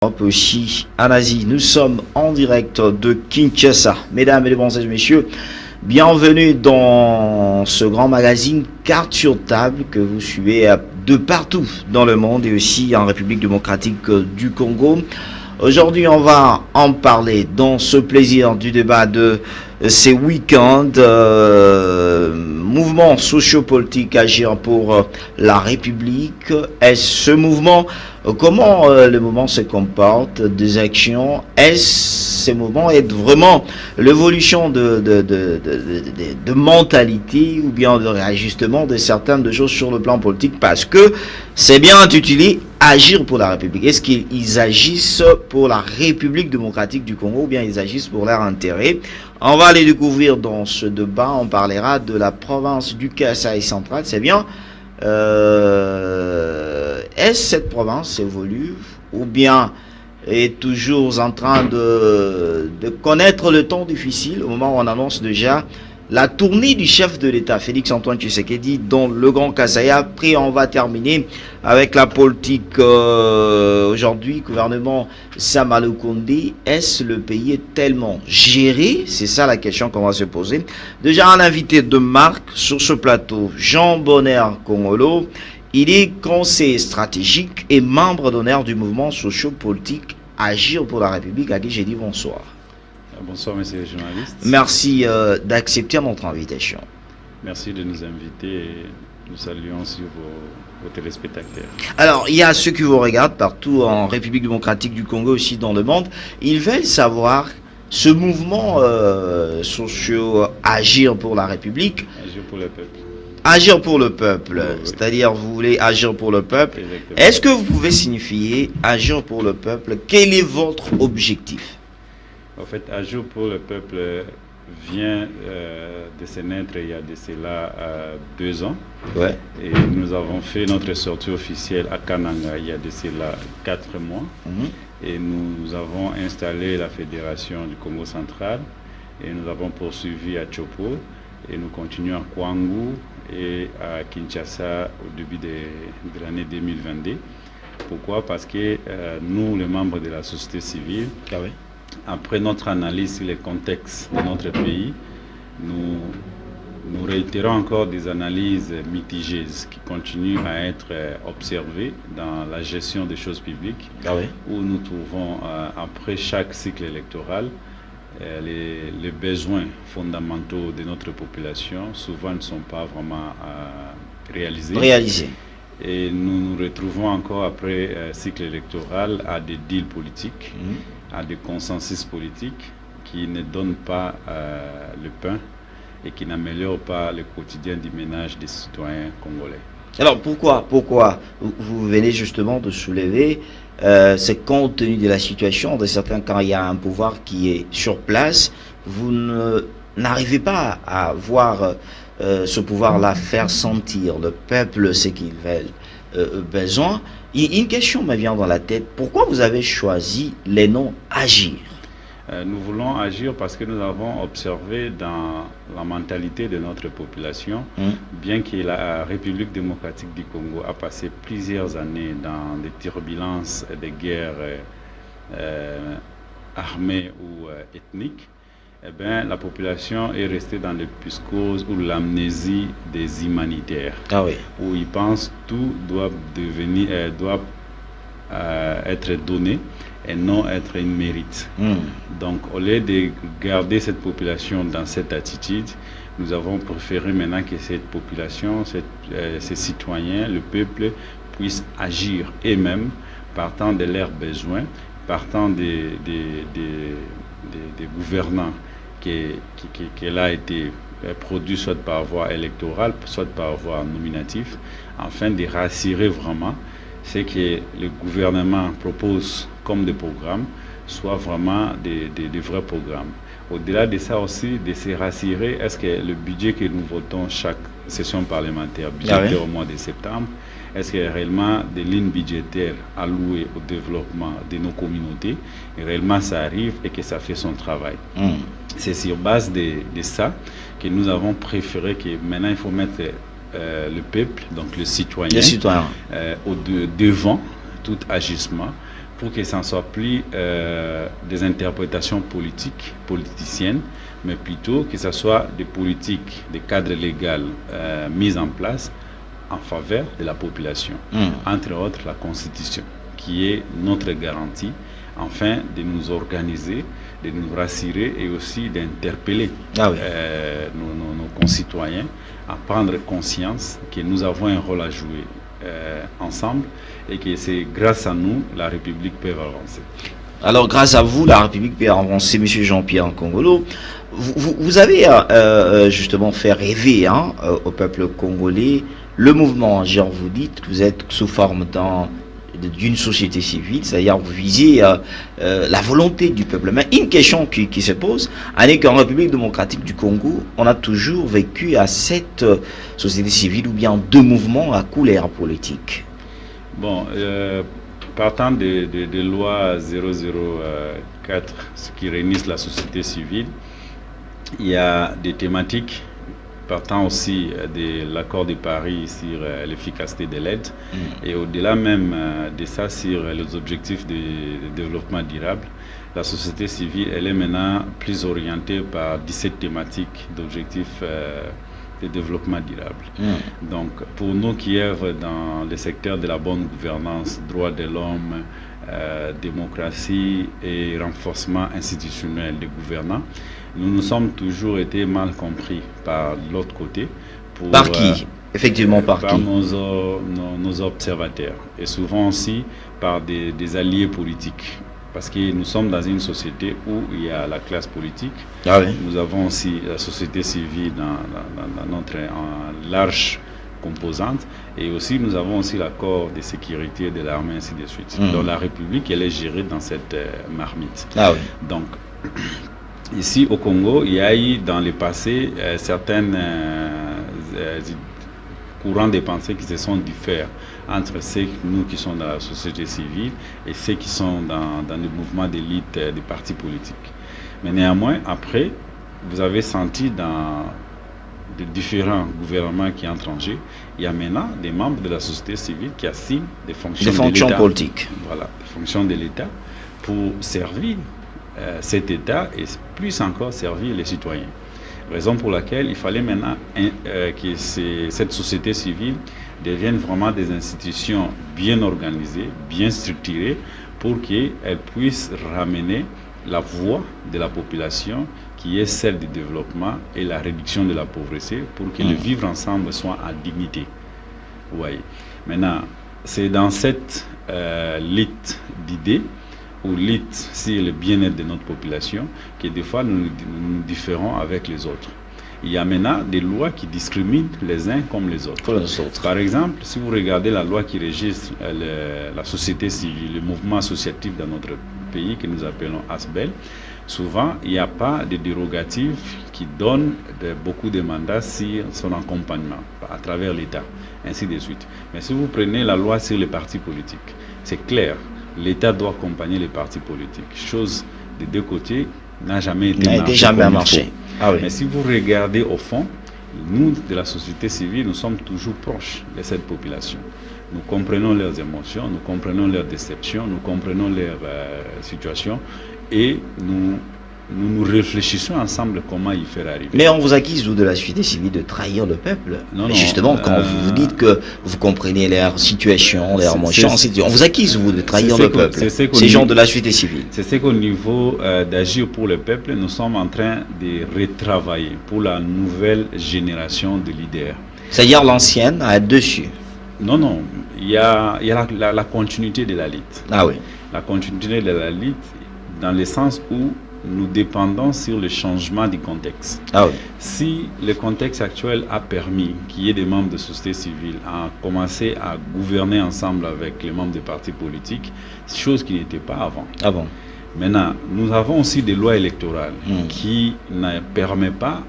Europe aussi en Asie. Nous sommes en direct de Kinshasa. Mesdames et messieurs, bienvenue dans ce grand magazine Carte sur table que vous suivez de partout dans le monde et aussi en République démocratique du Congo. Aujourd'hui, on va en parler dans ce plaisir du débat de ces week-ends. Mouvement sociopolitique agir pour la République. Est-ce ce mouvement? Comment le mouvement se comporte? Des actions? Est-ce ce mouvement est vraiment l'évolution de mentalité ou bien de réajustement de certaines choses sur le plan politique? Parce que c'est bien intitulé agir pour la République. Est-ce qu'ils agissent pour la République démocratique du Congo ou bien ils agissent pour leur intérêt? On va les découvrir dans ce débat. On parlera de la province du Kasaï central. C'est bien. Est-ce cette province évolue ou bien est toujours en train de connaître le temps difficile au moment où on annonce déjà la tournée du chef de l'État, Félix Antoine Tshisekedi, dans le Grand Kasaï. Après, on va terminer avec la politique aujourd'hui, gouvernement Sama Lukonde. Est-ce le pays est tellement géré? C'est ça la question qu'on va se poser. Déjà, un invité de marque sur ce plateau, Jean Bonner Kongolo. Il est conseiller stratégique et membre d'honneur du mouvement socio-politique Agir pour la République, à qui j'ai dit bonsoir. Bonsoir, monsieur le journaliste. Merci d'accepter notre invitation. Merci de nous inviter et nous saluons aussi vos téléspectateurs. Alors, il y a ceux qui vous regardent partout en République démocratique du Congo, aussi dans le monde. Ils veulent savoir ce mouvement socio-agir pour la République. Agir pour le peuple. Agir pour le peuple, Oui. C'est-à-dire vous voulez agir pour le peuple. Exactement. Est-ce que vous pouvez signifier agir pour le peuple? Quel est votre objectif? En fait, Agir pour le peuple vient de se naître il y a de cela 2 ans. Ouais. Et nous avons fait notre sortie officielle à Kananga il y a de cela 4 mois. Et nous avons installé la fédération du Congo central et nous avons poursuivi à Chopo et nous continuons à Kwangu et à Kinshasa au début de l'année 2022. Pourquoi? Parce que nous, les membres de la société civile, Ah oui. après notre analyse sur les contextes de notre pays, nous réitérons encore des analyses mitigées qui continuent à être observées dans la gestion des choses publiques, Ah oui. où nous trouvons, après chaque cycle électoral, les besoins fondamentaux de notre population souvent ne sont pas vraiment réalisés. Et nous nous retrouvons encore après cycle électoral à des deals politiques, à des consensus politiques qui ne donnent pas le pain et qui n'améliorent pas le quotidien du ménage des citoyens congolais. Alors pourquoi vous venez justement de soulever ce compte tenu de la situation de certains, quand il y a un pouvoir qui est sur place, vous n'arrivez pas à voir ce pouvoir-là faire sentir le peuple ce qu'il veut besoin. Une question me vient dans la tête. Pourquoi vous avez choisi les noms Agir? Nous voulons agir parce que nous avons observé dans la mentalité de notre population, bien que la République démocratique du Congo a passé plusieurs années dans des turbulences et des guerres armées ou ethniques, eh bien, la population est restée dans le psychose ou l'amnésie des humanitaires, où ils pensent tout doit être donné et non être un mérite. Donc, au lieu de garder cette population dans cette attitude, nous avons préféré maintenant que cette population, ces citoyens, le peuple, puissent agir eux-mêmes, partant de leurs besoins, partant des gouvernants qu'elle a été produit soit par voie électorale, soit par voie nominative, afin de rassurer vraiment ce que le gouvernement propose comme des programmes, soit vraiment des vrais programmes. Au-delà de ça aussi, de se rassurer, est-ce que le budget que nous votons chaque session parlementaire, budgétaire au mois de septembre, est-ce qu'il y a réellement des lignes budgétaires allouées au développement de nos communautés, et réellement ça arrive et que ça fait son travail. C'est sur base de ça que nous avons préféré que maintenant il faut mettre le peuple, donc le citoyen, devant tout agissement, pour que ça ne soit plus des interprétations politiciennes, mais plutôt que ce soit des politiques, des cadres légaux mis en place en faveur de la population. Entre autres, la Constitution, qui est notre garantie, afin de nous organiser, de nous rassurer et aussi d'interpeller nos concitoyens à prendre conscience que nous avons un rôle à jouer ensemble et que c'est grâce à nous la République peut avancer. Alors grâce à vous, la République peut avancer, M. Jean-Pierre Nkongolo. Vous avez justement fait rêver au peuple congolais. Le mouvement, genre vous dites, vous êtes sous forme d'une société civile, c'est-à-dire vous visez la volonté du peuple. Mais une question qui se pose, est qu'en République démocratique du Congo, on a toujours vécu à cette société civile ou bien deux mouvements à couleur politique. Bon, partant de loi 004, ce qui réunit la société civile, il y a des thématiques partant aussi de l'accord de Paris sur l'efficacité de l'aide et au-delà même de ça sur les objectifs de développement durable. La société civile, elle est maintenant plus orientée par 17 thématiques d'objectifs de développement durable. Donc pour nous qui œuvrent dans le secteur de la bonne gouvernance, droits de l'homme, démocratie et renforcement institutionnel des gouvernants, nous nous sommes toujours été mal compris par l'autre côté. Par qui? Effectivement, par qui? Nos observateurs et souvent aussi par des alliés politiques. Parce que nous sommes dans une société où il y a la classe politique. Nous avons aussi la société civile dans notre large composante et aussi nous avons aussi l'accord de sécurité de l'armée, ainsi de suite. Donc la République, elle est gérée dans cette marmite. Donc ici au Congo, il y a eu dans le passé certaines courants de pensée qui se sont différents entre ceux nous qui sont dans la société civile et ceux qui sont dans le mouvement d'élite des partis politiques. Mais néanmoins, après, vous avez senti dans de différents gouvernements qui entrent en jeu, il y a maintenant des membres de la société civile qui assignent des fonctions politiques. Voilà, des fonctions de l'État pour servir cet État et plus encore servir les citoyens. Raison pour laquelle il fallait maintenant que cette société civile devienne vraiment des institutions bien organisées, bien structurées pour qu'elle puisse ramener la voix de la population qui est celle du développement et la réduction de la pauvreté pour que le vivre ensemble soit en dignité. Oui. Maintenant, c'est dans cette lutte d'idées ou lutte sur le bien-être de notre population que des fois nous nous différons avec les autres. Il y a maintenant des lois qui discriminent les uns comme les autres. Par exemple, si vous regardez la loi qui régit la société civile, le mouvement associatif dans notre pays que nous appelons ASBEL, souvent il n'y a pas de dérogative qui donne beaucoup de mandats sur son accompagnement à travers l'État, ainsi de suite. Mais si vous prenez la loi sur les partis politiques, c'est clair, l'État doit accompagner les partis politiques. Chose des deux côtés n'a jamais été marché. Mais si vous regardez au fond, nous de la société civile, nous sommes toujours proches de cette population. Nous comprenons leurs émotions, nous comprenons leurs déceptions, nous comprenons leurs situations et nous réfléchissons ensemble comment y faire arriver. Mais on vous accuse, vous, de la société civile, de trahir le peuple. Non, justement, quand vous dites que vous comprenez leur situation, leurs émotions, on vous accuse, vous, de trahir le peuple. Ces gens de la société civile. C'est ce qu'au niveau d'agir pour le peuple, nous sommes en train de retravailler pour la nouvelle génération de leaders. C'est-à-dire l'ancienne à être dessus. Non, il y a la continuité de la lutte. La continuité de la lutte dans le sens où nous dépendons sur le changement du contexte. Si le contexte actuel a permis qu'il y ait des membres de société civile à commencer à gouverner ensemble avec les membres des partis politiques, chose qui n'était pas avant. Maintenant, nous avons aussi des lois électorales qui ne permettent pas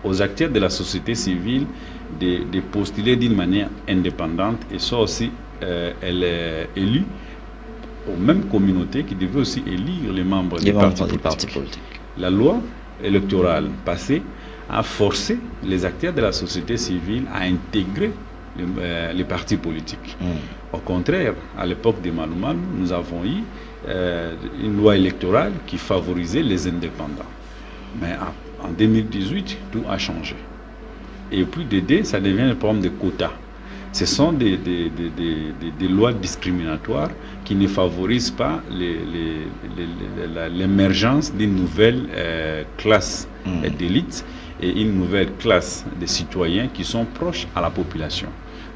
aux acteurs de la société civile de postuler d'une manière indépendante et ça aussi, elle est élue aux mêmes communautés qui devaient aussi élire les membres des partis politiques. La loi électorale passée a forcé les acteurs de la société civile à intégrer les partis politiques. Au contraire, à l'époque de Malumalu, nous avons eu une loi électorale qui favorisait les indépendants. Mais en 2018, tout a changé. Et puis d'aider, ça devient un problème de quotas. Ce sont des lois discriminatoires qui ne favorisent pas l'émergence d'une nouvelle classe d'élite et une nouvelle classe de citoyens qui sont proches à la population.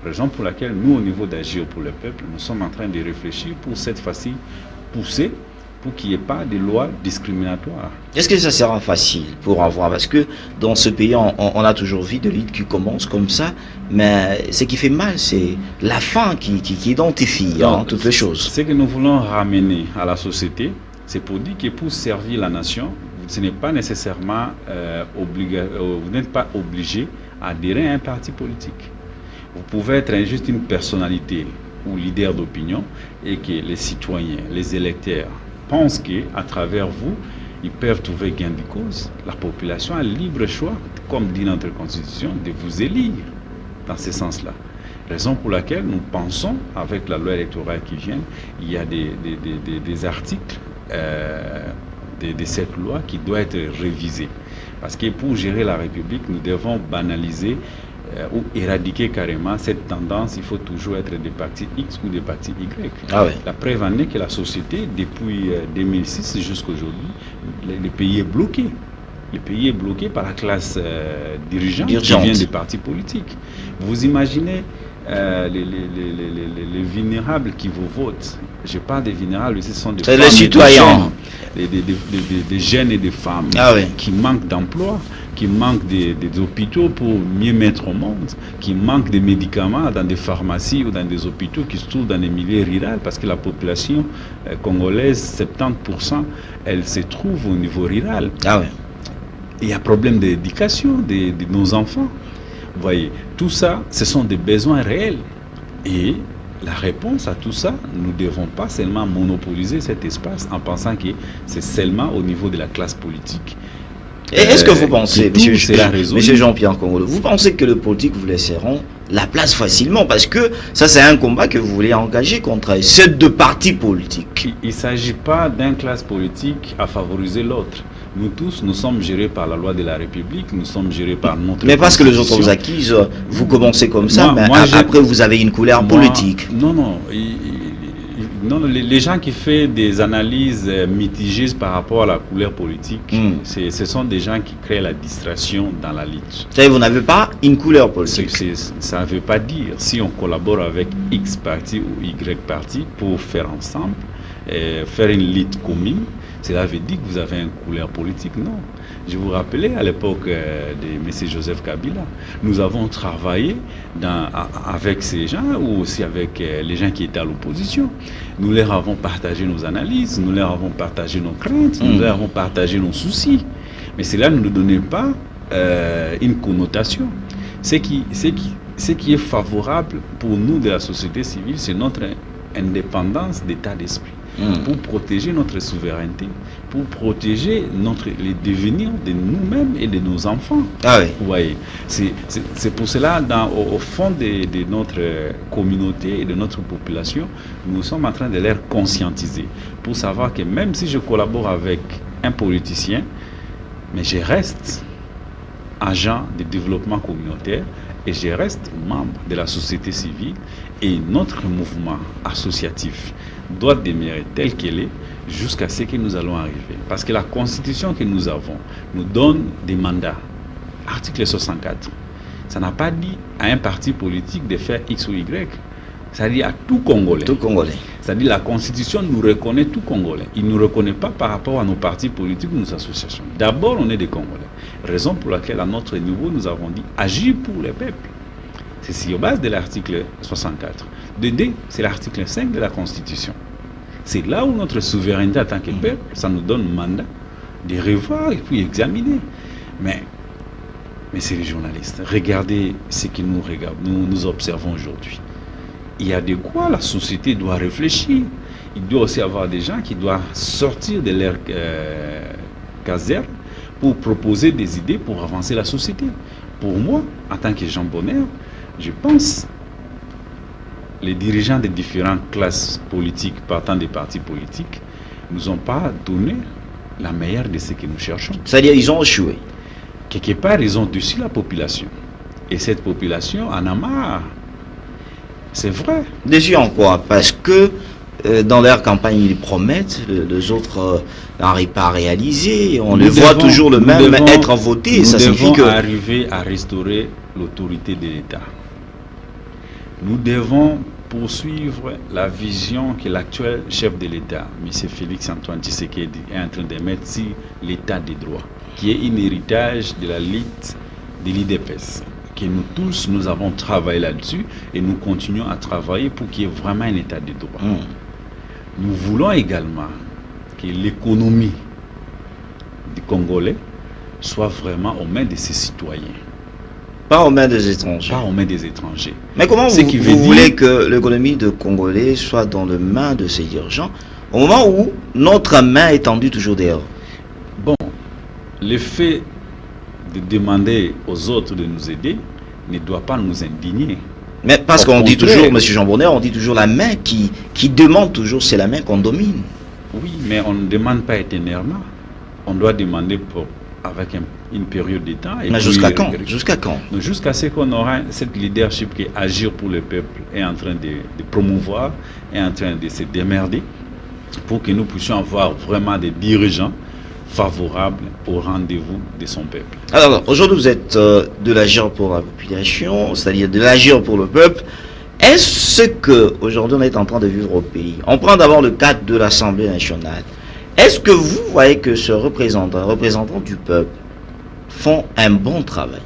Raison pour laquelle nous, au niveau d'Agir pour le peuple, nous sommes en train de réfléchir pour cette fois-ci pousser pour qu'il n'y ait pas de lois discriminatoires. Est-ce que ça sera facile pour avoir, parce que dans ce pays, on a toujours vu de luttes qui commencent comme ça, mais ce qui fait mal, c'est la fin qui identifie toutes les choses. Ce que nous voulons ramener à la société, c'est pour dire que pour servir la nation, ce n'est pas nécessairement vous n'êtes pas obligé à adhérer à un parti politique. Vous pouvez être juste une personnalité ou leader d'opinion et que les citoyens, les électeurs pensent qu'à travers vous, ils peuvent trouver gain de cause. La population a le libre choix, comme dit notre Constitution, de vous élire dans ce sens-là. Raison pour laquelle nous pensons, avec la loi électorale qui vient, il y a des articles de cette loi qui doivent être révisés. Parce que pour gérer la République, nous devons banaliser ou éradiquer carrément cette tendance. Il faut toujours être des partis X ou des partis Y. La preuve en est que la société, depuis 2006 jusqu'à aujourd'hui, le pays est bloqué. Le pays est bloqué par la classe dirigeante qui vient des partis politiques. Vous imaginez les vulnérables qui vous votent. Je parle des vulnérables, ce sont des femmes, les citoyens, des jeunes et des femmes qui manquent d'emploi, qui manquent des hôpitaux pour mieux mettre au monde, qui manquent de médicaments dans des pharmacies ou dans des hôpitaux qui se trouvent dans les milieux ruraux, parce que la population congolaise, 70%, elle se trouve au niveau rural. Il y a un problème d'éducation de nos enfants. Vous voyez, tout ça, ce sont des besoins réels. Et la réponse à tout ça, nous ne devons pas seulement monopoliser cet espace en pensant que c'est seulement au niveau de la classe politique. Et est-ce que vous pensez, monsieur Jean-Pierre Congolo, vous pensez que le politique vous laisseront la place facilement? Parce que ça, c'est un combat que vous voulez engager contre ces deux partis politiques. Il ne s'agit pas d'une classe politique à favoriser l'autre. Nous tous, nous sommes gérés par la loi de la République, nous sommes gérés par notre... Mais parce que les autres vous accusent, vous commencez comme ça, mais après vous avez une couleur politique. Non, les gens qui font des analyses mitigées par rapport à la couleur politique, ce sont des gens qui créent la distraction dans la lutte. C'est-à-dire vous n'avez pas une couleur politique. Ça ne veut pas dire, si on collabore avec X parti ou Y parti pour faire ensemble, faire une lutte commune, cela veut dire que vous avez une couleur politique. Non. Je vous rappelais à l'époque de M. Joseph Kabila, nous avons travaillé avec ces gens ou aussi avec les gens qui étaient à l'opposition. Nous leur avons partagé nos analyses, nous leur avons partagé nos craintes, nous leur avons partagé nos soucis. Mais cela ne nous donnait pas une connotation. Ce qui est favorable pour nous de la société civile, c'est notre indépendance d'état d'esprit. Pour protéger notre souveraineté, pour protéger les devenirs de nous-mêmes et de nos enfants. Vous voyez, c'est pour cela, au fond de notre communauté et de notre population, nous sommes en train de les conscientiser pour savoir que même si je collabore avec un politicien, mais je reste agent de développement communautaire et je reste membre de la société civile, et notre mouvement associatif doit demeurer tel qu'elle est jusqu'à ce que nous allons arriver. Parce que la constitution que nous avons nous donne des mandats. Article 64. Ça n'a pas dit à un parti politique de faire X ou Y. Ça dit à tout Congolais. Tout Congolais. Ça dit la constitution nous reconnaît tout Congolais. Il ne nous reconnaît pas par rapport à nos partis politiques ou nos associations. D'abord, on est des Congolais. Raison pour laquelle, à notre niveau, nous avons dit agir pour le peuple. C'est sur base de l'article 64. De D, c'est l'article 5 de la Constitution. C'est là où notre souveraineté en tant que peuple, ça nous donne mandat de revoir et puis examiner. Mais c'est les journalistes. Regardez ce que nous observons aujourd'hui. Il y a de quoi la société doit réfléchir. Il doit aussi y avoir des gens qui doivent sortir de leur caserne pour proposer des idées pour avancer la société. Pour moi, en tant que Jean Bonheur, je pense les dirigeants des différentes classes politiques partant des partis politiques nous ont pas donné la meilleure de ce que nous cherchons. C'est-à-dire ils ont échoué. Quelque part, ils ont déçu la population. Et cette population en a marre. C'est vrai. Déçu en quoi? Parce que dans leur campagne, ils promettent, les autres n'arrivent pas à réaliser. On le voit toujours le même être voté. Ça signifie que... Nous devons arriver à restaurer l'autorité de l'État. Nous devons poursuivre la vision que l'actuel chef de l'État, M. Félix-Antoine Tshisekedi, est en train de mettre sur l'État des droits, qui est un héritage de la lutte de l'IDPS. Que nous tous, nous avons travaillé là-dessus et nous continuons à travailler pour qu'il y ait vraiment un état de droit. Nous voulons également que l'économie du Congolais soit vraiment aux mains de ses citoyens. Pas aux mains des étrangers. Pas aux mains des étrangers. Mais comment vous voulez que l'économie de Congolais soit dans les mains de ces dirigeants au moment où notre main est tendue toujours dehors? Bon, le fait de demander aux autres de nous aider ne doit pas nous indigner. Mais parce qu'on dit toujours, M. Jean Bonner, on dit toujours la main qui demande toujours, c'est la main qu'on domine. Oui, mais on ne demande pas éternellement. On doit demander avec une période de temps. Mais jusqu'à quand? Jusqu'à quand? Jusqu'à ce qu'on aura cette leadership qui est agir pour le peuple, est en train de promouvoir, est en train de se démerder pour que nous puissions avoir vraiment des dirigeants favorable au rendez-vous de son peuple. Alors, aujourd'hui, vous êtes de l'agir pour la population, c'est-à-dire de l'agir pour le peuple. Est-ce que aujourd'hui on est en train de vivre au pays? On prend d'abord le cadre de l'Assemblée nationale. Est-ce que vous voyez que ce représentant du peuple, font un bon travail?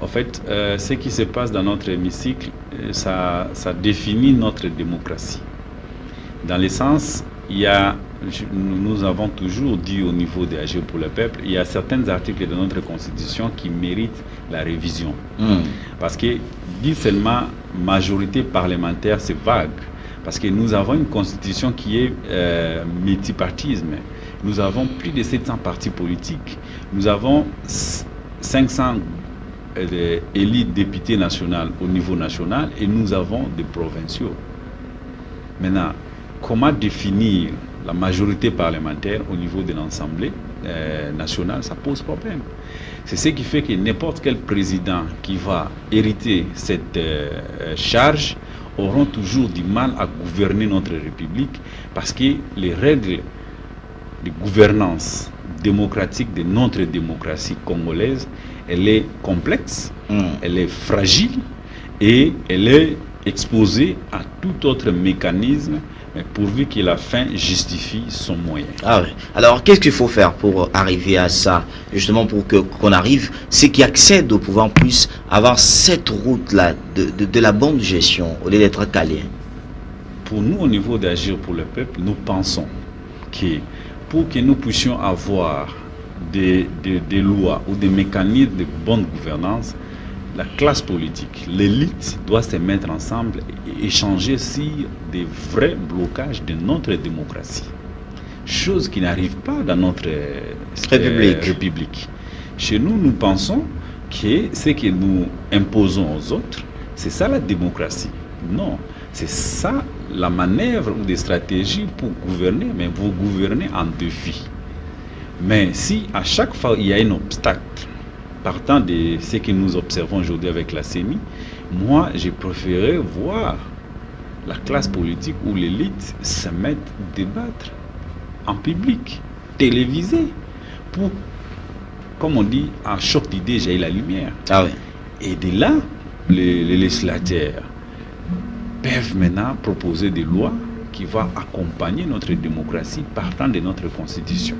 En fait, ce qui se passe dans notre hémicycle, ça définit notre démocratie. Dans le sens, nous avons toujours dit au niveau des Agir pour le peuple, il y a certains articles de notre constitution qui méritent la révision. Parce que dit seulement majorité parlementaire, c'est vague. Parce que nous avons une constitution qui est multipartisme. Nous avons plus de 700 partis politiques. Nous avons 500 élus députés nationaux au niveau national et nous avons des provinciaux. Maintenant, comment définir la majorité parlementaire au niveau de l'Assemblée nationale? Ça pose problème. C'est ce qui fait que n'importe quel président qui va hériter cette charge auront toujours du mal à gouverner notre République parce que les règles de gouvernance démocratique de notre démocratie congolaise, elle est complexe, elle est fragile et elle est exposée à tout autre mécanisme, mais pourvu que la fin justifie son moyen. Ah oui. Alors, qu'est-ce qu'il faut faire pour arriver à ça? Justement, pour qu'on arrive, ceux qui accèdent au pouvoir puissent avoir cette route-là de la bonne gestion, au lieu d'être calés. Pour nous, au niveau d'Agir pour le peuple, nous pensons que pour que nous puissions avoir des lois ou des mécanismes de bonne gouvernance, la classe politique, l'élite doit se mettre ensemble et échanger sur des vrais blocages de notre démocratie. Chose qui n'arrive pas dans notre République. Chez nous, nous pensons que ce que nous imposons aux autres, c'est ça la démocratie. Non, c'est ça la manœuvre ou des stratégies pour gouverner, mais vous gouvernez en défi. Mais si à chaque fois il y a un obstacle, partant de ce que nous observons aujourd'hui avec la CENI, moi, j'ai préféré voir la classe politique ou l'élite se mettre à débattre en public, télévisé, pour, comme on dit, en choc d'idées, j'ai la lumière. Ah oui. Et de là, les législateurs peuvent maintenant proposer des lois qui vont accompagner notre démocratie partant de notre constitution.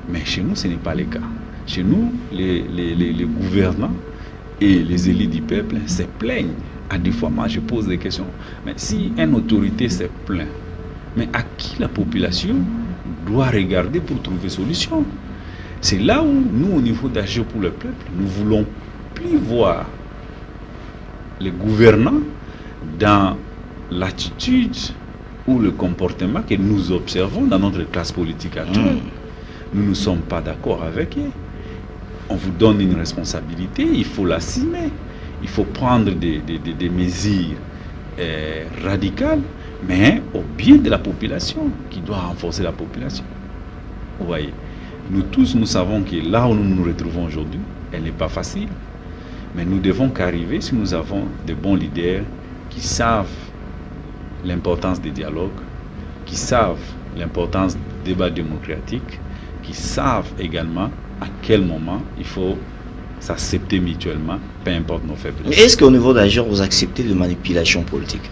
Mais chez nous, ce n'est pas le cas. Chez nous, les gouvernants et les élites du peuple se plaignent. À des fois, moi, je pose des questions. Mais si une autorité se plaint, mais à qui la population doit regarder pour trouver solution? C'est là où nous, au niveau d'Agir pour le peuple, nous ne voulons plus voir les gouvernants dans l'attitude ou le comportement que nous observons dans notre classe politique actuelle. Nous ne sommes pas d'accord avec eux. On vous donne une responsabilité, il faut l'assumer. Il faut prendre des mesures radicale, mais au bien de la population, qui doit renforcer la population. Vous voyez, nous tous, nous savons que là où nous nous retrouvons aujourd'hui, elle n'est pas facile. Mais nous devons qu'arriver si nous avons de bons leaders qui savent l'importance des dialogues, qui savent l'importance du débat démocratique, qui savent également à quel moment il faut s'accepter mutuellement, peu importe nos faiblesses. Est-ce qu'au niveau d'Agir, vous acceptez de manipulation politique?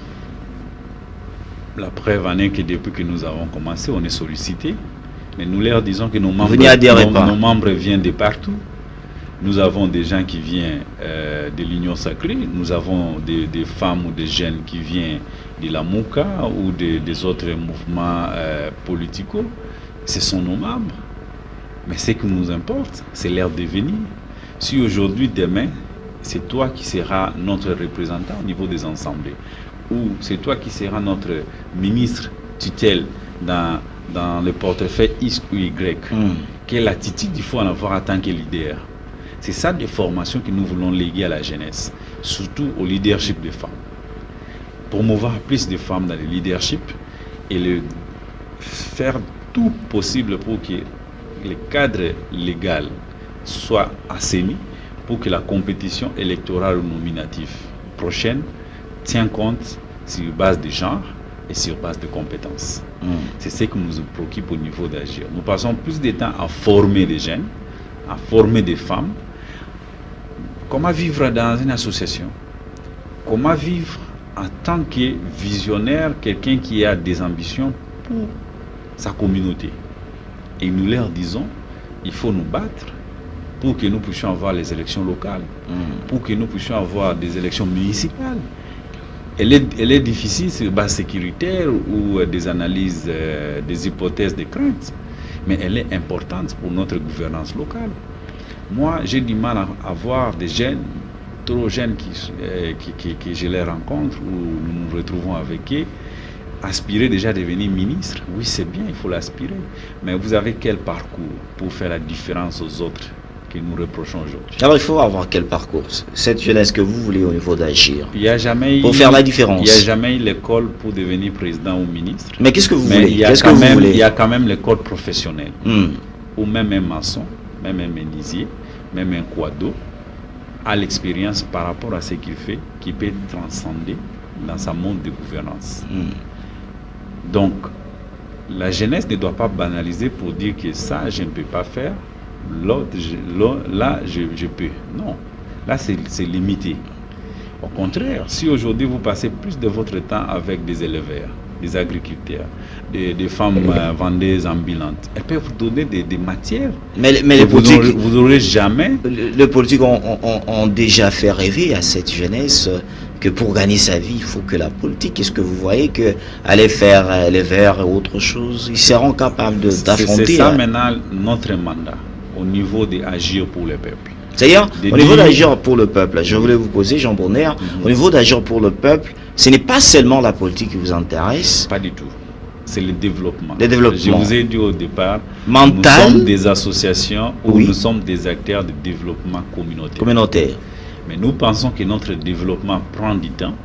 La preuve en est que depuis que nous avons commencé, on est sollicité. Mais nous leur disons que nos membres viennent de partout. Nous avons des gens qui viennent de l'Union sacrée. Nous avons des femmes ou des jeunes qui viennent de la Mouka ou des autres mouvements politiques. Ce sont nos membres. Mais ce qui nous importe, c'est leur devenir. Si aujourd'hui, demain, c'est toi qui seras notre représentant au niveau des assemblées, ou c'est toi qui seras notre ministre tutelle dans le portefeuille X ou Y, quelle attitude il faut en avoir en tant que leader? C'est ça des formations que nous voulons léguer à la jeunesse, surtout au leadership des femmes. Promouvoir plus de femmes dans le leadership et faire tout possible pour que le cadre légal soit assaini, pour que la compétition électorale ou nominative prochaine tienne compte sur base de genre et sur base de compétences. C'est ce qui nous préoccupe au niveau d'Agir. Nous passons plus de temps à former des jeunes, à former des femmes. Comment vivre dans une association? Comment vivre en tant que visionnaire, quelqu'un qui a des ambitions pour sa communauté? Et nous leur disons, il faut nous battre pour que nous puissions avoir les élections locales, pour que nous puissions avoir des élections municipales. Elle est difficile sur base sécuritaire ou des analyses, des hypothèses, des craintes, mais elle est importante pour notre gouvernance locale. Moi, j'ai du mal à voir des jeunes, trop jeunes que je les rencontre, où nous nous retrouvons avec eux, aspirer déjà à devenir ministre. Oui, c'est bien, il faut l'aspirer. Mais vous avez quel parcours pour faire la différence aux autres que nous reprochons aujourd'hui? Alors, il faut avoir quel parcours? Cette jeunesse que vous voulez au niveau d'Agir, il y a jamais pour faire la différence. Il n'y a jamais eu l'école pour devenir président ou ministre. Mais qu'est-ce que vous Mais voulez? il y a quand même l'école professionnelle, où même un maçon, même un menuisier, même un quado a l'expérience par rapport à ce qu'il fait, qui peut transcender dans sa monde de gouvernance. Donc, la jeunesse ne doit pas banaliser pour dire que ça, je ne peux pas faire, là, je peux. Non, là, c'est limité. Au contraire, si aujourd'hui vous passez plus de votre temps avec des éleveurs, des agriculteurs, des femmes vendeuses ambulantes, elles peuvent vous donner des matières. Mais les politiques, vous n'aurez jamais. Les politiques ont déjà fait rêver à cette jeunesse que pour gagner sa vie, il faut que la politique, est-ce que vous voyez que aller faire les verts et autre chose, ils seront capables d'affronter. C'est ça maintenant notre mandat au niveau d'agir pour le peuple. C'est-à-dire, au niveau d'agir pour le peuple, je voulais vous poser, Jean Bonner, au niveau d'agir pour le peuple, ce n'est pas seulement la politique qui vous intéresse. Pas du tout. C'est le développement. Le développement. Je vous ai dit au départ, mental, nous sommes des associations où nous sommes des acteurs de développement communautaire. Mais nous pensons que notre développement prend du temps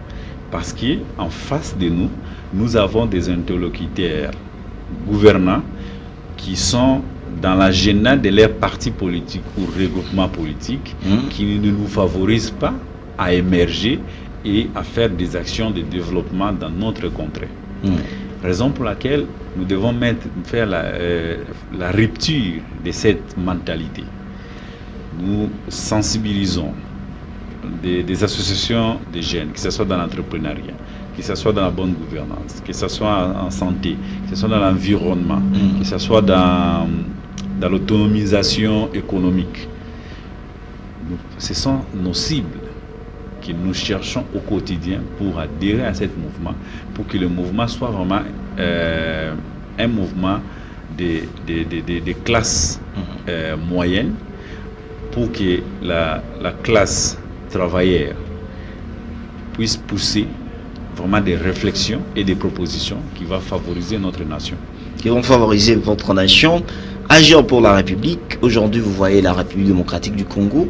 parce qu'en face de nous, nous avons des interlocuteurs gouvernants qui sont dans l'agenda de leurs partis politiques ou regroupements politiques qui ne nous favorisent pas à émerger et à faire des actions de développement dans notre contrée. Raison pour laquelle nous devons faire la rupture de cette mentalité. Nous sensibilisons des associations de jeunes, que ce soit dans l'entrepreneuriat, que ce soit dans la bonne gouvernance, que ce soit en santé, que ce soit dans l'environnement, que ce soit dans l'autonomisation économique. Ce sont nos cibles que nous cherchons au quotidien pour adhérer à ce mouvement, pour que le mouvement soit vraiment un mouvement des classes moyennes, pour que la classe travailleur puisse pousser vraiment des réflexions et des propositions qui vont favoriser notre nation. Qui vont favoriser votre nation. Agir pour la République. Aujourd'hui, vous voyez la République démocratique du Congo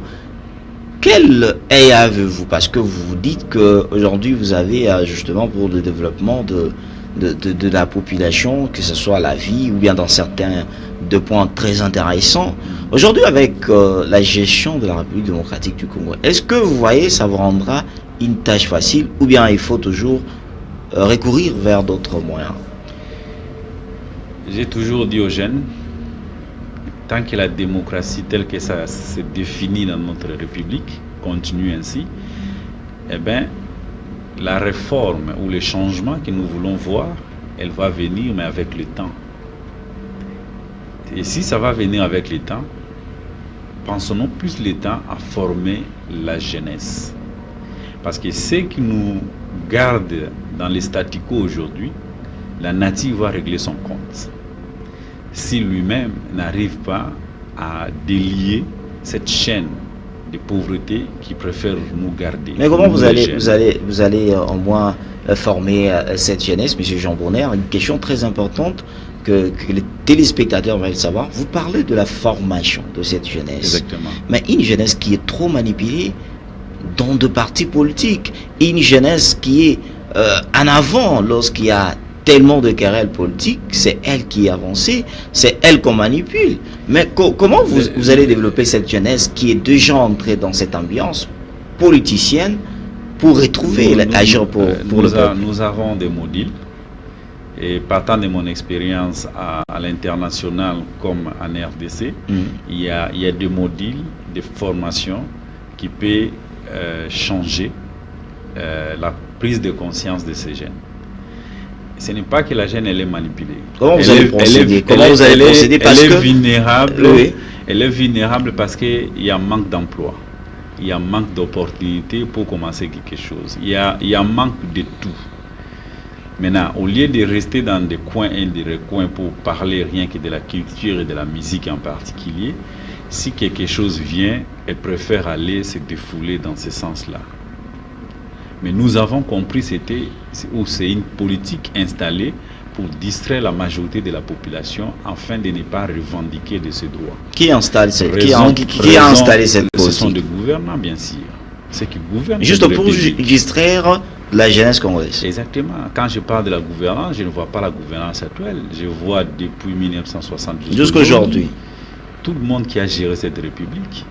Quel est avez-vous? Parce que vous vous dites qu'aujourd'hui, vous avez justement pour le développement de la population, que ce soit la vie ou bien dans certains de points très intéressants. Aujourd'hui, avec la gestion de la République démocratique du Congo, est-ce que vous voyez ça vous rendra une tâche facile ou bien il faut toujours recourir vers d'autres moyens? J'ai toujours dit aux jeunes, tant que la démocratie telle que ça se définit dans notre République continue ainsi, eh bien, la réforme ou le changement que nous voulons voir, elle va venir, mais avec le temps. Et si ça va venir avec le temps, pensons plus le temps à former la jeunesse. Parce que ce qui nous garde dans les statu quo aujourd'hui, la nature va régler son compte. Si lui-même n'arrive pas à délier cette chaîne de pauvreté qui préfère nous garder. Mais comment vous allez au moins former cette jeunesse, M. Jean Bonner? Une question très importante que les téléspectateurs veulent savoir. Vous parlez de la formation de cette jeunesse. Exactement. Mais une jeunesse qui est trop manipulée dans de partis politiques, une jeunesse qui est en avant lorsqu'il y a tellement de querelles politiques, c'est elle qui est avancée, c'est elle qu'on manipule. Mais comment vous allez développer cette jeunesse qui est déjà entrée dans cette ambiance politicienne pour retrouver l'agir pour le peuple? Nous avons des modules, et partant de mon expérience à l'international comme en RDC, il y a des modules de formation qui peuvent changer la prise de conscience de ces jeunes. Ce n'est pas que la jeune elle est manipulée. Comment vous allez procéder? Parce qu'elle est vulnérable. Oui. Elle est vulnérable parce qu'il y a un manque d'emploi. Il y a un manque d'opportunités pour commencer quelque chose. Il y a un manque de tout. Maintenant, au lieu de rester dans des coins et des recoins pour parler rien que de la culture et de la musique en particulier, si quelque chose vient, elle préfère aller se défouler dans ce sens-là. Mais nous avons compris c'est une politique installée pour distraire la majorité de la population afin de ne pas revendiquer de ses droits. Qui a installé cette politique? Ce sont des gouvernants, bien sûr. Ceux qui gouvernent. Juste pour distraire la jeunesse congolaise. Exactement. Quand je parle de la gouvernance, je ne vois pas la gouvernance actuelle. Je vois depuis 1970 jusqu'à aujourd'hui. Tout le monde qui a géré cette république,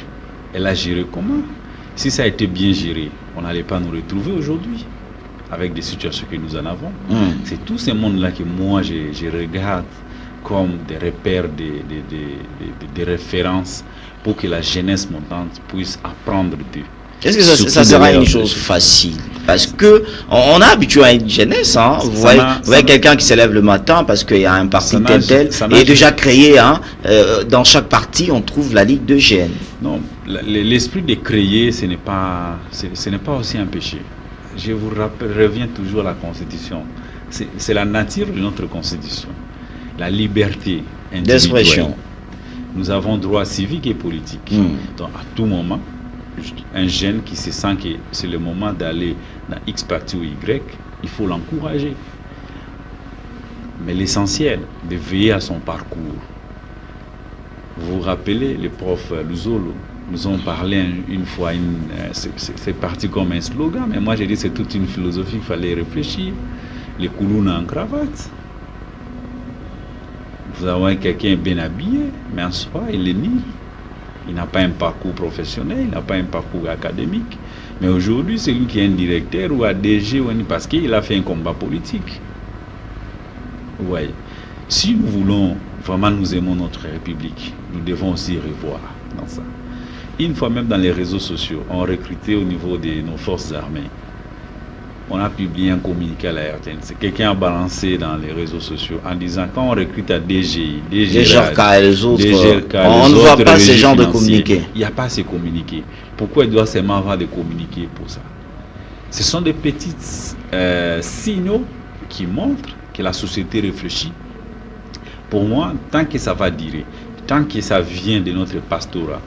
elle a géré comment? Si ça a été bien géré, on n'allait pas nous retrouver aujourd'hui avec des situations que nous en avons. C'est tous ces mondes-là que moi, je regarde comme des repères, des références pour que la jeunesse montante puisse apprendre d'eux. Est-ce que ça sera une chose facile? Parce que on a habitué à une jeunesse. Hein. Vous voyez quelqu'un qui se lève le matin parce qu'il y a un parti tel et déjà créé. Hein, dans chaque parti, on trouve la Ligue de jeunes. Non, l'esprit de créer, ce n'est pas aussi un péché. Je vous reviens toujours à la Constitution. C'est la nature de notre Constitution. La liberté individuelle. Nous avons droit civique et politique. Donc, à tout moment, un jeune qui se sent que c'est le moment d'aller dans X parti ou Y, il faut l'encourager. Mais l'essentiel, de veiller à son parcours. Vous vous rappelez, le prof Luzolo nous ont parlé une fois, c'est parti comme un slogan, mais moi j'ai dit c'est toute une philosophie, il fallait réfléchir. Les koulouna en cravate. Vous avez quelqu'un bien habillé, mais en soi, il est nul. Il n'a pas un parcours professionnel, il n'a pas un parcours académique. Mais aujourd'hui, c'est lui qui est un directeur ou un DG, parce qu'il a fait un combat politique. Vous voyez. Si nous voulons vraiment nous aimons notre République, nous devons aussi revoir dans ça. Une fois même dans les réseaux sociaux, on recrutait au niveau de nos forces armées. On a publié un communiqué à la RTNC. Quelqu'un a balancé dans les réseaux sociaux en disant quand on recrute à DGI, DGRK et les autres, on ne voit pas ces gens de communiqués. Il n'y a pas ces communiqués. Pourquoi il doit seulement avoir des communiqués pour ça? Ce sont des petits signaux qui montrent que la société réfléchit. Pour moi, tant que ça va durer, tant que ça vient de notre pastorat,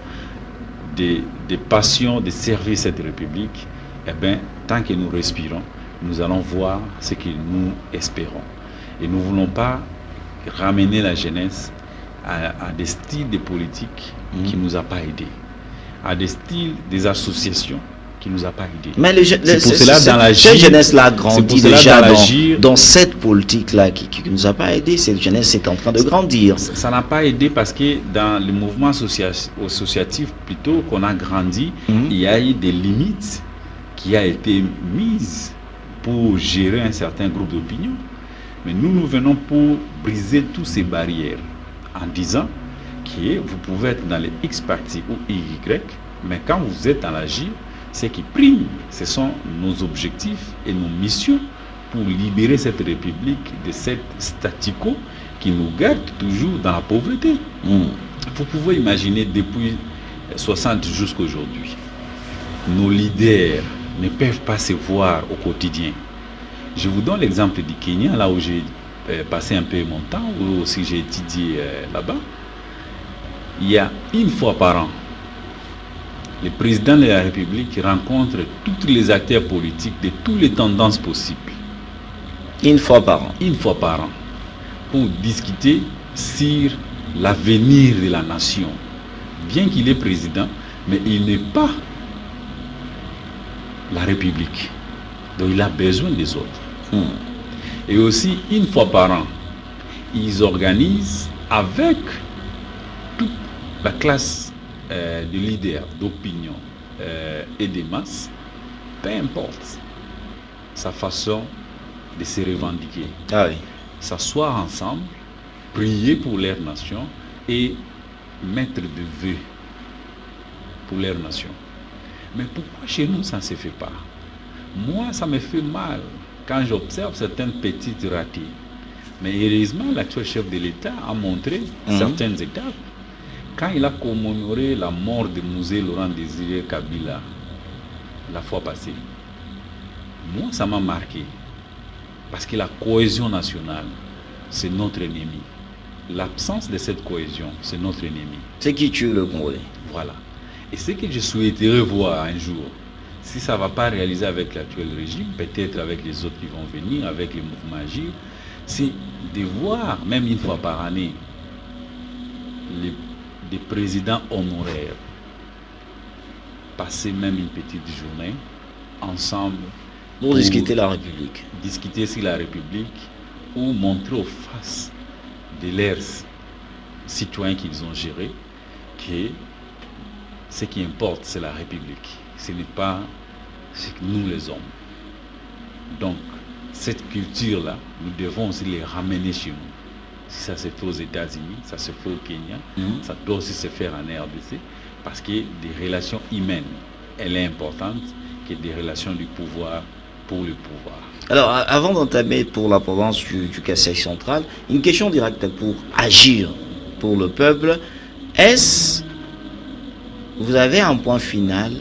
des passions de servir cette République, eh bien, tant que nous respirons, nous allons voir ce que nous espérons. Et nous ne voulons pas ramener la jeunesse à des styles de politique qui ne nous a pas aidés. à des styles, des associations qui ne nous a pas aidés. Mais c'est pour cela dans la cette jeunesse-là a grandi déjà dans cette politique-là qui ne nous a pas aidés. Cette jeunesse est en train de grandir. Ça n'a pas aidé parce que dans le mouvement associatif plutôt qu'on a grandi, il y a eu des limites qui a été mises pour gérer un certain groupe d'opinion. Mais nous venons pour briser toutes ces barrières en disant que vous pouvez être dans les X partis ou Y, mais quand vous êtes dans la J, ce qui prime, ce sont nos objectifs et nos missions pour libérer cette République de cette statu quo qui nous garde toujours dans la pauvreté. Vous pouvez imaginer depuis 60 jusqu'à aujourd'hui, nos leaders ne peuvent pas se voir au quotidien. Je vous donne l'exemple du Kenya, là où j'ai passé un peu mon temps, où aussi j'ai étudié là-bas. Il y a une fois par an, le président de la République rencontre tous les acteurs politiques de toutes les tendances possibles. Une fois par an. Une fois par an. Pour discuter sur l'avenir de la nation. Bien qu'il est président, mais il n'est pas la République. Donc il a besoin des autres. Et aussi, une fois par an, ils organisent avec toute la classe de leaders, d'opinion et des masses, peu importe sa façon de se revendiquer. S'asseoir ensemble, prier pour leur nation et mettre de vœux pour leur nation. Mais pourquoi chez nous ça ne se fait pas? Moi, ça me fait mal quand j'observe certaines petites ratés. Mais heureusement, l'actuel chef de l'État a montré certaines étapes. Quand il a commémoré la mort de Mzee Laurent Désiré Kabila la fois passée, moi, ça m'a marqué. Parce que la cohésion nationale, c'est notre ennemi. L'absence de cette cohésion, c'est notre ennemi. C'est qui tue le Congolais. Voilà. Et ce que je souhaiterais voir un jour, si ça ne va pas réaliser avec l'actuel régime, peut-être avec les autres qui vont venir, avec les mouvements Agir, c'est de voir, même une fois par année, des présidents honoraires passer même une petite journée ensemble pour discuter la République. Discuter sur la République ou montrer aux faces de leurs citoyens qu'ils ont gérés que ce qui importe, c'est la République. Ce n'est pas nous les hommes. Donc, cette culture-là, nous devons aussi les ramener chez nous. Si ça se fait aux États-Unis, ça se fait au Kenya, ça doit aussi se faire en RDC, parce que des relations humaines, elle est importante que des relations du pouvoir pour le pouvoir. Alors, avant d'entamer pour la province du Kasaï central, une question directe pour agir pour le peuple. Est-ce vous avez un point final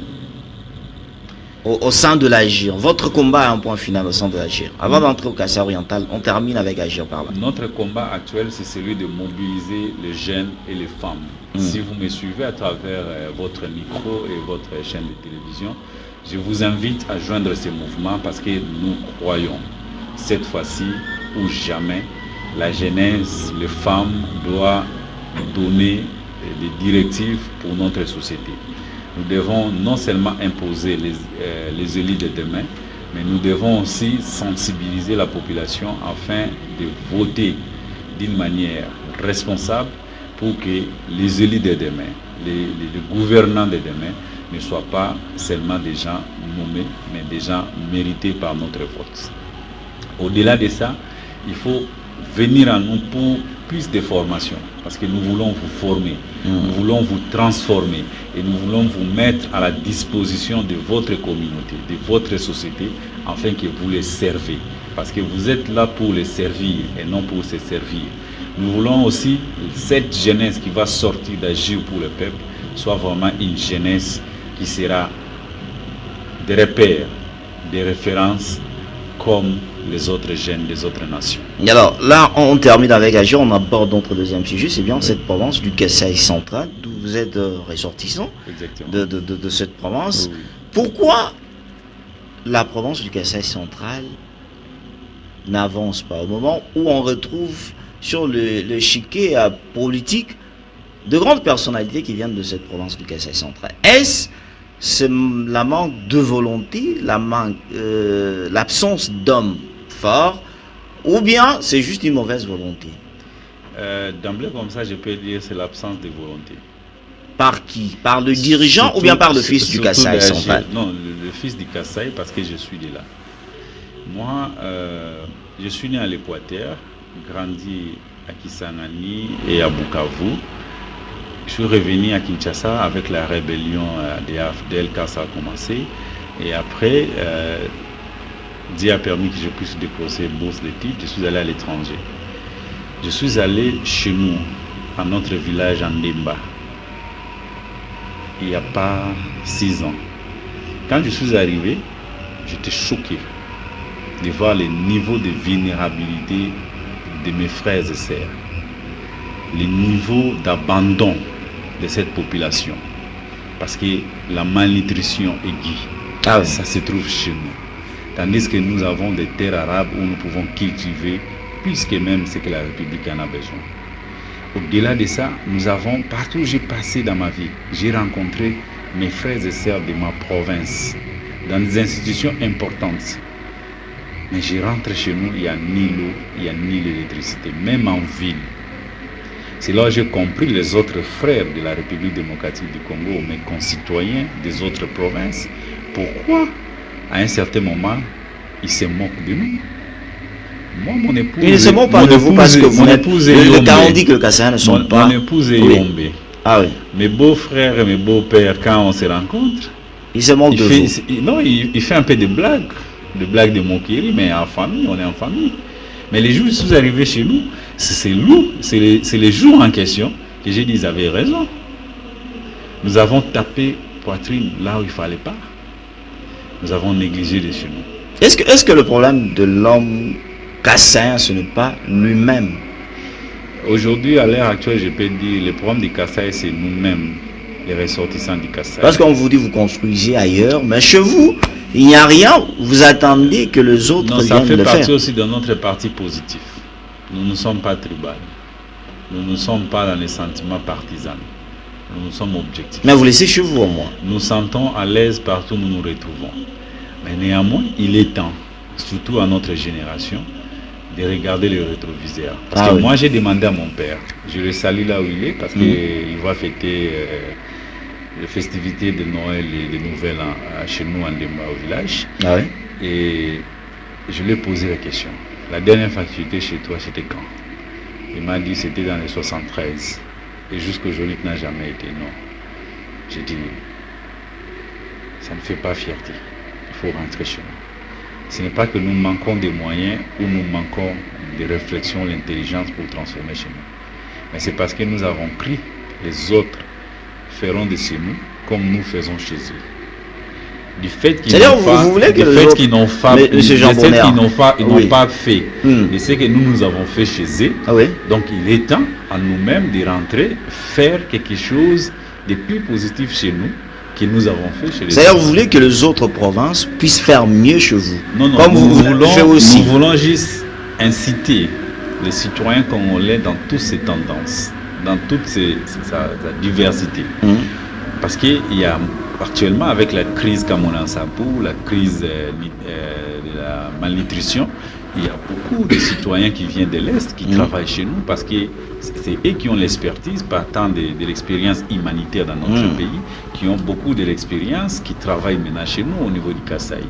au sein de l'Agir? Votre combat a un point final au sein de l'Agir. Avant d'entrer au Kasaï oriental, on termine avec Agir par là. Notre combat actuel, c'est celui de mobiliser les jeunes et les femmes. Si vous me suivez à travers votre micro et votre chaîne de télévision, je vous invite à joindre ces mouvements parce que nous croyons, cette fois-ci ou jamais, la jeunesse, les femmes doivent donner des directives pour notre société. Nous devons non seulement imposer les élus de demain, mais nous devons aussi sensibiliser la population afin de voter d'une manière responsable pour que les élus de demain, les gouvernants de demain, ne soient pas seulement des gens nommés, mais des gens mérités par notre vote. Au-delà de ça, il faut venir à nous pour plus de formation, parce que nous voulons vous former, nous voulons vous transformer et nous voulons vous mettre à la disposition de votre communauté, de votre société, afin que vous les servez, parce que vous êtes là pour les servir et non pour se servir. Nous voulons aussi cette jeunesse qui va sortir d'Agir pour le peuple soit vraiment une jeunesse qui sera des repères, des références comme les autres jeunes des autres nations. Et alors là, on termine avec Agir, on aborde notre deuxième sujet, c'est bien cette province du Kasaï central, d'où vous êtes ressortissant de cette province. Oui. Pourquoi la province du Kasaï central n'avance pas au moment où on retrouve sur l'échiquier politique de grandes personnalités qui viennent de cette province du Kasaï central. Est-ce la manque de volonté, l'absence d'hommes forts, ou bien c'est juste une mauvaise volonté? D'emblée comme ça, je peux dire c'est l'absence de volonté. Par qui? Par le dirigeant ou bien par le fils du Kasaï central? Non, le fils du Kasaï, parce que je suis de là. Moi, je suis né à l'Équateur, grandi à Kisangani et à Bukavu. Je suis revenu à Kinshasa avec la rébellion d'El Kassa a commencé. Et après, Dieu a permis que je puisse décrocher une bourse d'études. Je suis allé à l'étranger. Je suis allé chez nous, à notre village en Ndemba, il n'y a pas 6 ans. Quand je suis arrivé, j'étais choqué de voir le niveau de vulnérabilité de mes frères et sœurs, le niveau d'abandon de cette population, parce que la malnutrition aiguë, ça se trouve chez nous. Tandis que nous avons des terres arabes où nous pouvons cultiver plus que même ce que la République en a besoin. Au-delà de ça, nous avons, partout où j'ai passé dans ma vie, j'ai rencontré mes frères et sœurs de ma province, dans des institutions importantes. Mais je rentre chez nous, il n'y a ni l'eau, il n'y a ni l'électricité, même en ville. C'est là que j'ai compris les autres frères de la République démocratique du Congo, mes concitoyens des autres provinces, pourquoi, à un certain moment, ils se moquent de nous. Moi, mon épouse... Ils ne se moquent pas de vous parce que vous n'êtes... Le cas on dit que le Kassaïen ne sont pas... Mon épouse est Yombé. Ah oui. Mes beaux-frères et mes beaux-pères, quand on se rencontre... Ils se moquent de vous. Non, il fait un peu de blagues de moquerie, mais en famille, on est en famille. Mais les jours où ils sont arrivés chez nous, c'est les jours en question que j'ai dit, ils avaient raison. Nous avons tapé poitrine là où il ne fallait pas. Nous avons négligé les chez nous. Est-ce que le problème de l'homme Kassaïen, ce n'est pas lui-même? Aujourd'hui, à l'heure actuelle, je peux dire, le problème du Kasaï, c'est nous-mêmes, les ressortissants du Kasaï. Parce qu'on vous dit, vous construisez ailleurs, mais chez vous, il n'y a rien, vous attendez que les autres viennent le faire. Ça fait partie aussi de notre parti positif. Nous ne sommes pas tribal. Nous ne sommes pas dans les sentiments partisans. Nous sommes objectifs. Mais vous laissez chez vous au moins. Nous sentons à l'aise partout où nous nous retrouvons. Mais néanmoins, il est temps, surtout à notre génération, de regarder le rétroviseur. Parce que moi, j'ai demandé à mon père, je le salue là où il est, parce qu'il va fêter les festivités de Noël et de Nouvel An chez nous en Ndemba au village. Ah oui? Et je lui ai posé la question. La dernière fois que tu étais chez toi, c'était quand? Il m'a dit c'était dans les 73. Et jusqu'aujourd'hui, ça n'a jamais été. Non. J'ai dit, ça ne fait pas fierté. Il faut rentrer chez nous. Ce n'est pas que nous manquons des moyens ou nous manquons de réflexion, l'intelligence pour transformer chez nous. Mais c'est parce que nous avons cru, les autres feront de chez nous comme nous faisons chez eux. Du fait qu'ils n'ont pas fait de ce que nous avons fait chez eux, donc il est temps à nous-mêmes de rentrer, faire quelque chose de plus positif chez nous que nous avons fait chez les autres. C'est-à-dire vous voulez que les autres provinces puissent faire mieux chez vous? Non, comme nous voulons juste inciter les citoyens congolais dans toutes ces tendances, dans toute sa diversité. Parce qu'il y a actuellement, avec la crise Kamona Nsapou, la crise de la malnutrition, il y a beaucoup de citoyens qui viennent de l'Est qui travaillent chez nous parce que c'est eux qui ont l'expertise, partant de l'expérience humanitaire dans notre pays, qui ont beaucoup de l'expérience, qui travaillent maintenant chez nous au niveau du Kasaï.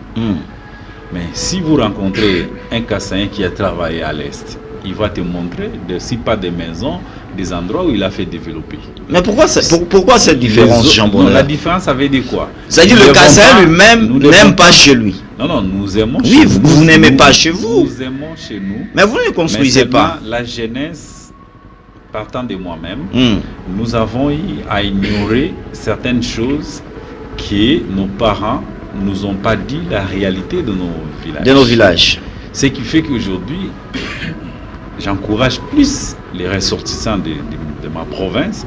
Mais si vous rencontrez un Kassaïen qui a travaillé à l'Est, il va te montrer, si pas des maisons, des endroits où il a fait développer. Mais pourquoi cette différence, Jean Bonheur? La différence, ça veut dire quoi? C'est-à-dire le Kassaïen lui-même n'aime pas chez lui. Non, nous aimons chez nous. Oui, vous n'aimez pas chez vous. Nous aimons chez nous. Mais vous ne construisez pas. La jeunesse, partant de moi-même, nous avons eu à ignorer certaines choses que nos parents ne nous ont pas dit la réalité de nos villages. Ce qui fait qu'aujourd'hui, j'encourage plus les ressortissants de ma province.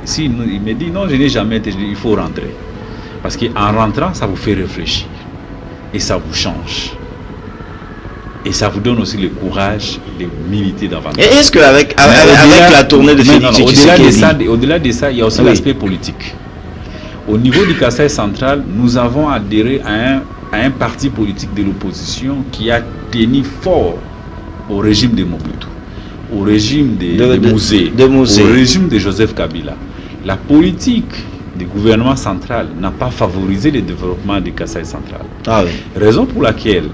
Si il me dit non, je n'ai jamais été, il faut rentrer. Parce qu'en rentrant, ça vous fait réfléchir. Et ça vous change. Et ça vous donne aussi le courage de militer davantage. Et est-ce qu'avec la tournée de Félix Tshisekedi, au-delà de ça, il y a aussi l'aspect politique. Au niveau du Kasaï central, nous avons adhéré à un parti politique de l'opposition qui a tenu fort au régime de Mobutu, au régime de Mouzé, au régime de Joseph Kabila. La politique du gouvernement central n'a pas favorisé le développement du Kasaï central. Ah oui. Raison pour laquelle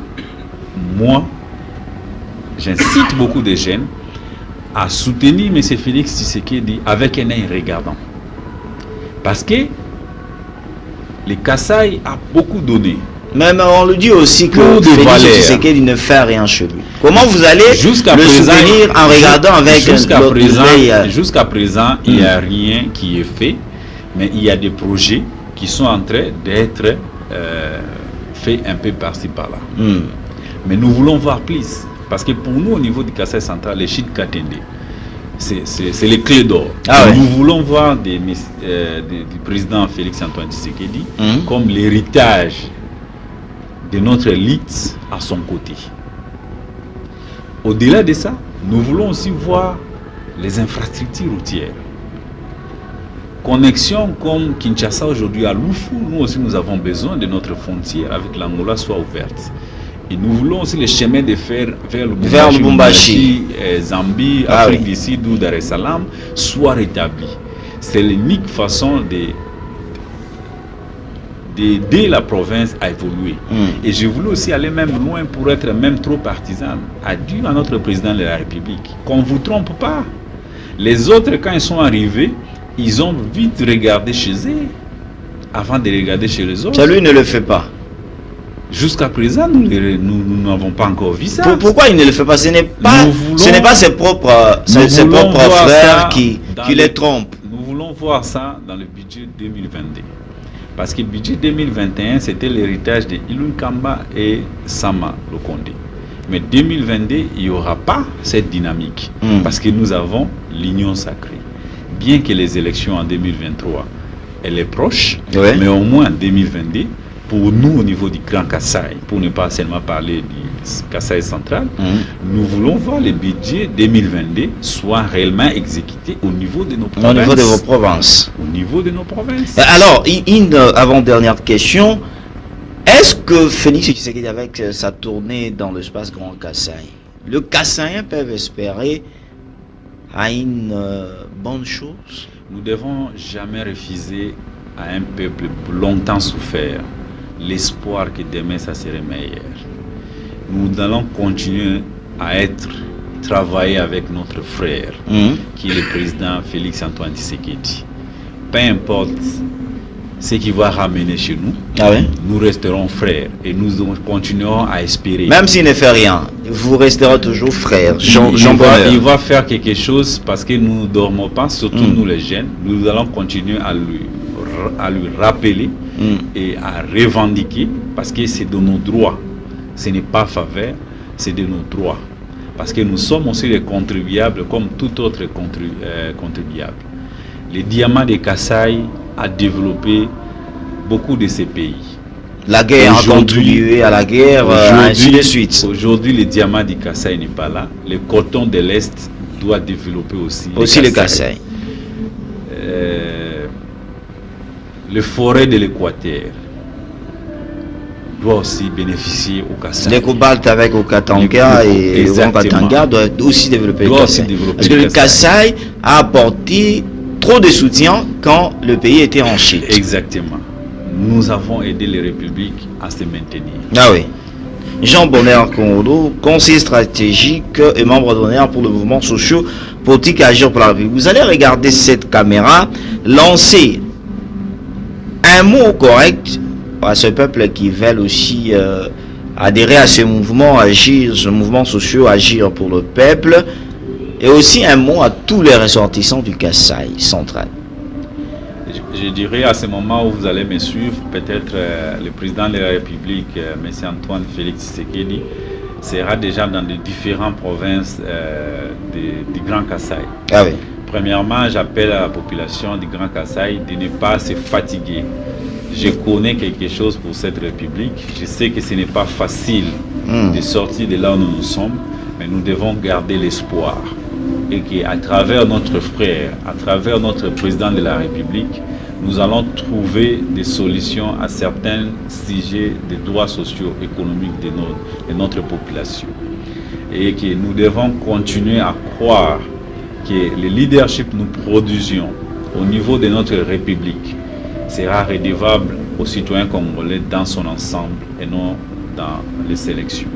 moi, j'incite beaucoup de jeunes à soutenir M. Félix Tshisekedi avec un œil regardant. Parce que le Kasaï a beaucoup donné. Même on le dit aussi que Félix Tshisekedi ne fait rien chez lui. Comment vous allez le soutenir en regardant avec jusqu'à présent, il n'y a rien qui est fait, mais il y a des projets qui sont en train d'être faits un peu par-ci par-là. Mais nous voulons voir plus. Parce que pour nous, au niveau du Kasaï central, les Chutes Katende, c'est les clés d'or. Nous voulons voir du président Félix Antoine Tshisekedi comme l'héritage de notre élite à son côté. Au-delà de ça, nous voulons aussi voir les infrastructures routières. Connexion comme Kinshasa aujourd'hui à Lufu, nous aussi nous avons besoin de notre frontière avec l'Angola soit ouverte. Et nous voulons aussi les chemins de fer vers le Lubumbashi, Zambie, Afrique du Sud ou Dar es Salaam soient rétablis. C'est l'unique façon d'aider la province à évoluer. Et je voulais aussi aller même loin pour être même trop partisan. Adieu à notre président de la République. Qu'on ne vous trompe pas. Les autres, quand ils sont arrivés, ils ont vite regardé chez eux avant de regarder chez les autres. Ça, lui ne le fait pas. Jusqu'à présent, nous n'avons pas encore vu ça. Pourquoi il ne le fait pas? Ce n'est pas ses propres frères qui les trompent. Nous voulons voir ça dans le budget 2022. Parce que le budget 2021, c'était l'héritage de Ilun Kamba et Sama Lokonde. Mais 2022, il n'y aura pas cette dynamique. Parce que nous avons l'union sacrée. Bien que les élections en 2023, elle est proche, mais au moins en 2022, pour nous au niveau du Grand Kasaï, pour ne pas seulement parler du Kasaï central, nous voulons voir le budget 2022 soit réellement exécuté au niveau de nos provinces. Au niveau de vos provinces. Au niveau de nos provinces. Alors, une avant-dernière question. Est-ce que Félix Tshisekedi, avec sa tournée dans l'espace Grand Kasaï, le Kassaïen peuvent espérer à une bonne chose? Nous ne devons jamais refuser à un peuple longtemps souffert l'espoir que demain ça serait meilleur. Nous allons continuer à travailler avec notre frère, qui est le président Félix Antoine Tshisekedi. Peu importe ce qu'il va ramener chez nous, nous resterons frères et nous continuerons à espérer. Même s'il ne fait rien, vous resterez toujours frères. Il va faire quelque chose parce que nous ne dormons pas, surtout nous les jeunes. Nous allons continuer à lui rappeler et à revendiquer parce que c'est de nos droits. Ce n'est pas faveur, c'est de nos droits. Parce que nous sommes aussi les contribuables comme tout autre contribuable. Le diamant de Kasaï a développé beaucoup de ces pays. La guerre a contribué à la guerre, ainsi de suite. Aujourd'hui, le diamant du Kasaï n'est pas là. Le coton de l'Est doit développer aussi le Kasaï. Le forêt de l'Équateur doit aussi bénéficier au Kasaï. Le cobalt avec au Katanga et le Grand Katanga doit aussi développer le Kasaï. Parce que le Kasaï a apporté trop de soutien quand le pays était en chute. Exactement. Nous avons aidé les républiques à se maintenir. Ah oui. Jean Bonheur Kondo, conseiller stratégique et membre d'honneur pour le mouvement socio-politique Agir pour la République. Vous allez regarder cette caméra, lancer un mot correct à ce peuple qui veut aussi adhérer à ce mouvement Agir, ce mouvement social Agir pour le peuple, et aussi un mot à tous les ressortissants du Kasaï central. Je dirais à ce moment où vous allez me suivre, peut-être le président de la République, M. Antoine Félix Tshisekedi, sera déjà dans les différentes provinces du Grand Kasaï. Ah oui. Premièrement, j'appelle à la population du Grand Kasaï de ne pas se fatiguer. je connais quelque chose pour cette République. Je sais que ce n'est pas facile de sortir de là où nous sommes, mais nous devons garder l'espoir. Et qu'à travers notre frère, à travers notre président de la République, nous allons trouver des solutions à certains sujets des droits sociaux, économiques de notre population. Et que nous devons continuer à croire que le leadership que nous produisions au niveau de notre République sera redevable aux citoyens congolais dans son ensemble et non dans les sélections.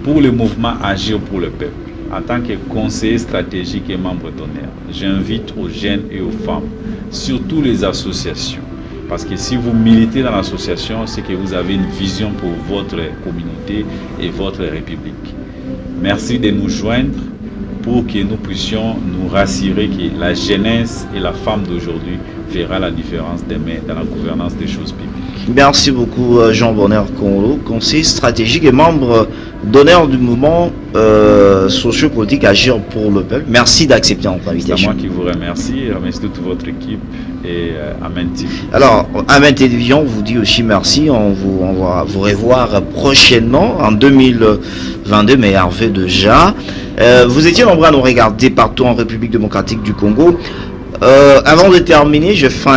Pour le mouvement Agir pour le peuple, en tant que conseiller stratégique et membre d'honneur, j'invite aux jeunes et aux femmes, surtout les associations, parce que si vous militez dans l'association, c'est que vous avez une vision pour votre communauté et votre République. Merci de nous joindre pour que nous puissions nous rassurer que la jeunesse et la femme d'aujourd'hui verra la différence demain dans la gouvernance des choses publiques. Merci beaucoup Jean Bonheur Kongolo, conseiller stratégique et membre d'honneur du mouvement socio-politique Agir pour le peuple. Merci d'accepter notre invitation. C'est moi qui vous remercie, et remercie toute votre équipe et Amen TV. Alors, Amen Télévision vous dit aussi merci. On va vous revoir prochainement en 2022, mais Hervé déjà. Vous étiez nombreux à nous regarder partout en République démocratique du Congo. Avant de terminer, je fais